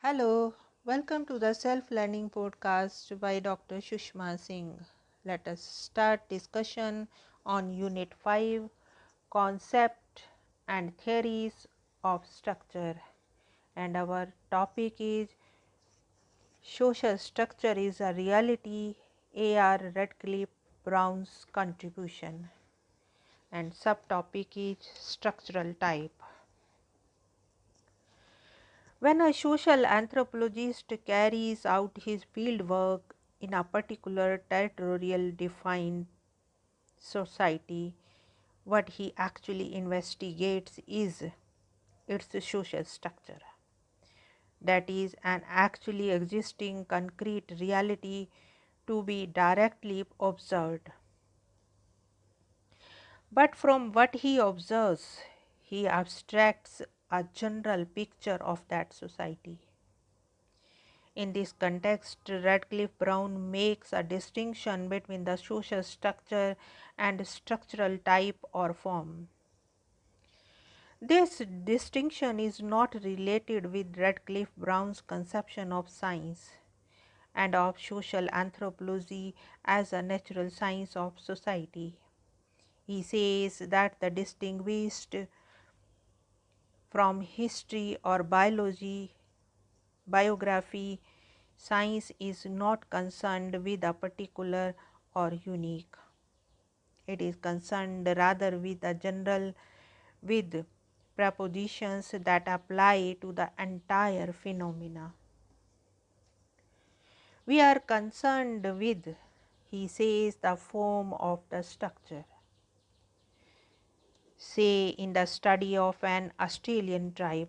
Hello, welcome to the Self Learning Podcast by Dr. Sushma Singh. Let us start discussion on Unit 5 Concept and Theories of Structure. And our topic is Social Structure is a Reality, A.R. Radcliffe Brown's Contribution. And subtopic is Structural Type. When a social anthropologist carries out his fieldwork in a particular territorial defined society, what he actually investigates is its social structure. That is, an actually existing concrete reality to be directly observed. But from what he observes, he abstracts a general picture of that society. In this context, Radcliffe Brown makes a distinction between the social structure and structural type or form. This distinction is not related with Radcliffe Brown's conception of science and of social anthropology as a natural science of society. He says that the distinguished from history or biography, science is not concerned with a particular or unique. It is concerned rather with a general, with propositions that apply to the entire phenomena. We are concerned with, he says, the form of the structure. Say, in the study of an Australian tribe,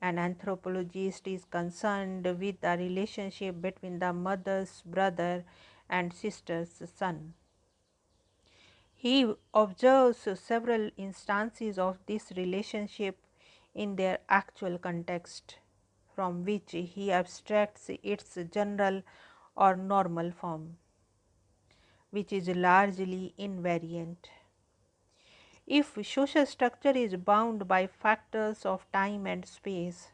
an anthropologist is concerned with the relationship between the mother's brother and sister's son. He observes several instances of this relationship in their actual context, from which he abstracts its general or normal form, which is largely invariant. If social structure is bound by factors of time and space,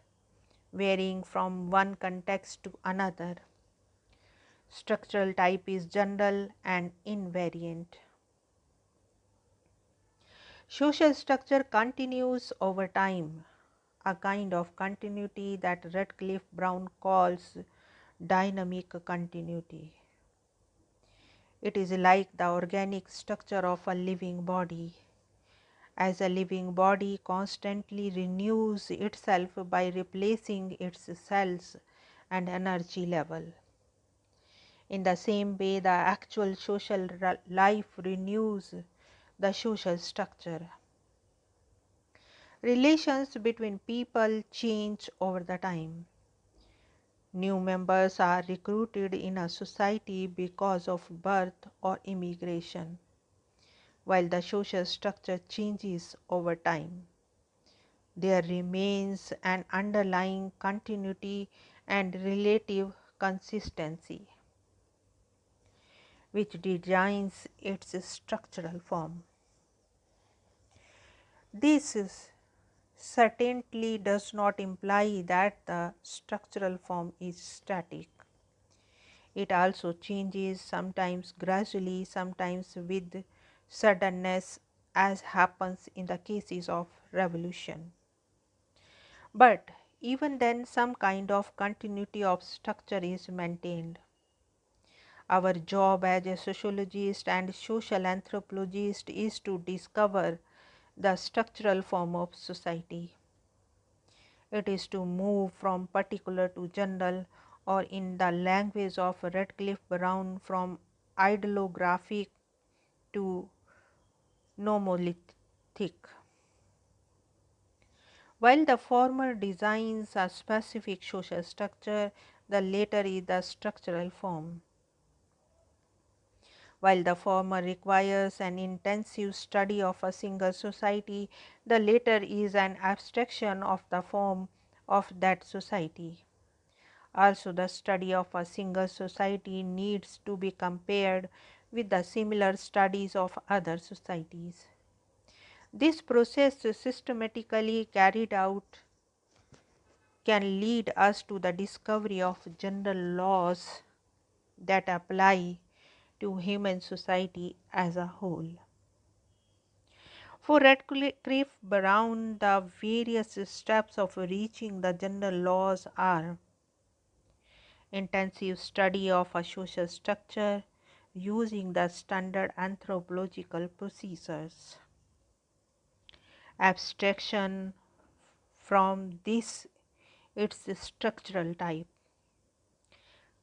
varying from one context to another, structural type is general and invariant. Social structure continues over time, a kind of continuity that Radcliffe Brown calls dynamic continuity. It is like the organic structure of a living body. As a living body constantly renews itself by replacing its cells and energy level. In the same way, the actual social life renews the social structure. Relations between people change over the time. New members are recruited in a society because of birth or immigration, while the social structure changes over time. There remains an underlying continuity and relative consistency, which designs its structural form. This certainly does not imply that the structural form is static. It also changes, sometimes gradually, sometimes with suddenness, as happens in the cases of revolution. But even then, some kind of continuity of structure is maintained. Our job as a sociologist and social anthropologist is to discover the structural form of society. It is to move from particular to general, or in the language of Radcliffe Brown, from ideographic to nomolithic. While the former designs a specific social structure, the latter is the structural form. While the former requires an intensive study of a single society, the latter is an abstraction of the form of that society. Also, the study of a single society needs to be compared with the similar studies of other societies. This process is systematically carried out can lead us to the discovery of general laws that apply to human society as a whole. For Radcliffe Brown, the various steps of reaching the general laws are intensive study of a social structure using the standard anthropological procedures, abstraction from this its structural type,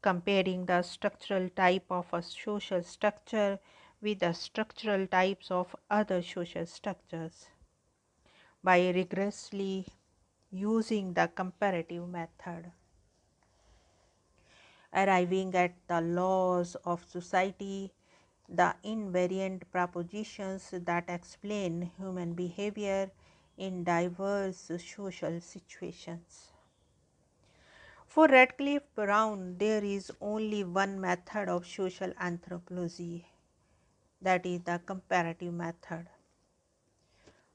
comparing the structural type of a social structure with the structural types of other social structures by rigorously using the comparative method, arriving at the laws of society, the invariant propositions that explain human behavior in diverse social situations. For Radcliffe Brown, there is only one method of social anthropology, that is the comparative method,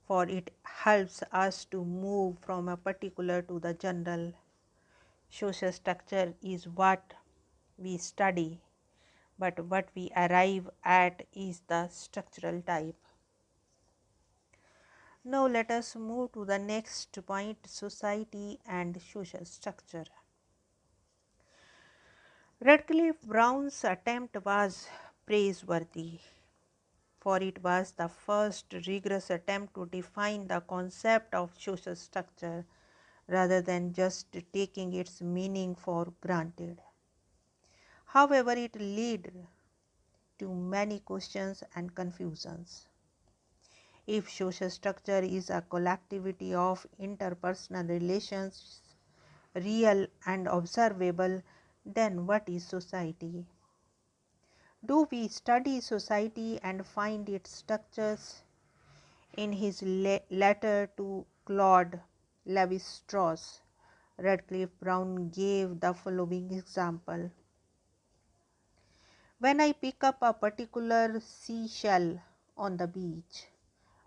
for it helps us to move from a particular to the general. Social structure is what we study, but what we arrive at is the structural type. Now let us move to the next point, society and social structure. Radcliffe Brown's attempt was praiseworthy, for it was the first rigorous attempt to define the concept of social structure rather than just taking its meaning for granted. However, it led to many questions and confusions. If social structure is a collectivity of interpersonal relations, real and observable, then what is society? Do we study society and find its structures? In his letter to Claude Lévi-Strauss, Radcliffe Brown gave the following example. When I pick up a particular seashell on the beach,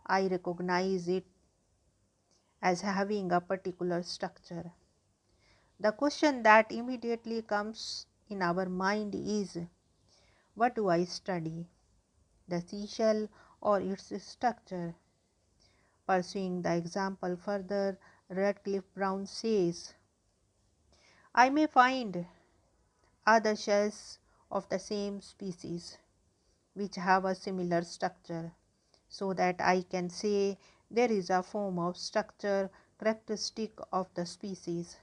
I recognize it as having a particular structure. The question that immediately comes in our mind is, what do I study, the seashell or its structure? Pursuing the example further, Radcliffe Brown says, I may find other shells of the same species which have a similar structure, so that I can say there is a form of structure characteristic of the species.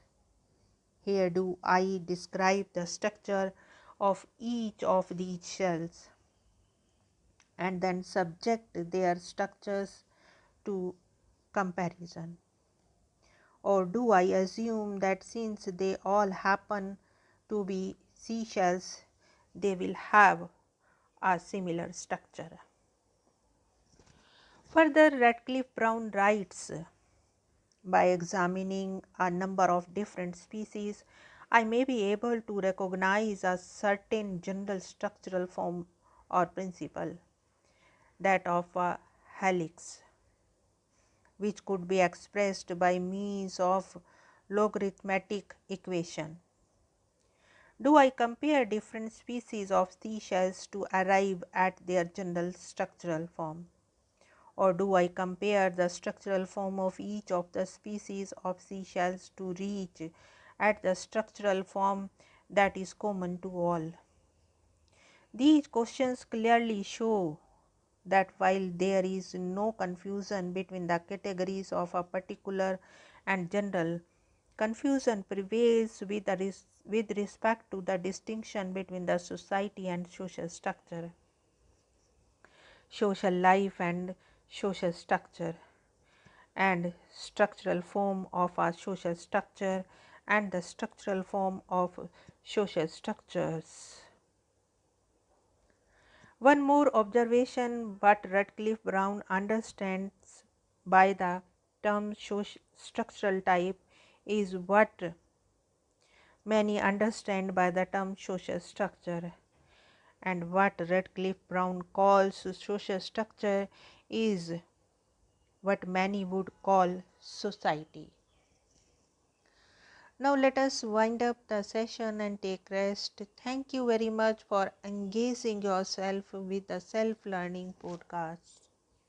Here do I describe the structure of each of these shells and then subject their structures to comparison. Or do I assume that since they all happen to be seashells, they will have a similar structure? Further, Radcliffe Brown writes, by examining a number of different species, I may be able to recognize a certain general structural form or principle, that of a helix, which could be expressed by means of logarithmic equation. Do I compare different species of seashells to arrive at their general structural form? Or do I compare the structural form of each of the species of seashells to reach at the structural form that is common to all? These questions clearly show that while there is no confusion between the categories of a particular and general, confusion prevails with respect to the distinction between the society and social structure, social life and social structure, and structural form of a social structure and the structural form of social structures. One more observation, what Radcliffe Brown understands by the term structural type is what many understand by the term social structure, and what Radcliffe Brown calls social structure is what many would call society. Now let us wind up the session and take rest. Thank you very much for engaging yourself with the Self Learning podcast.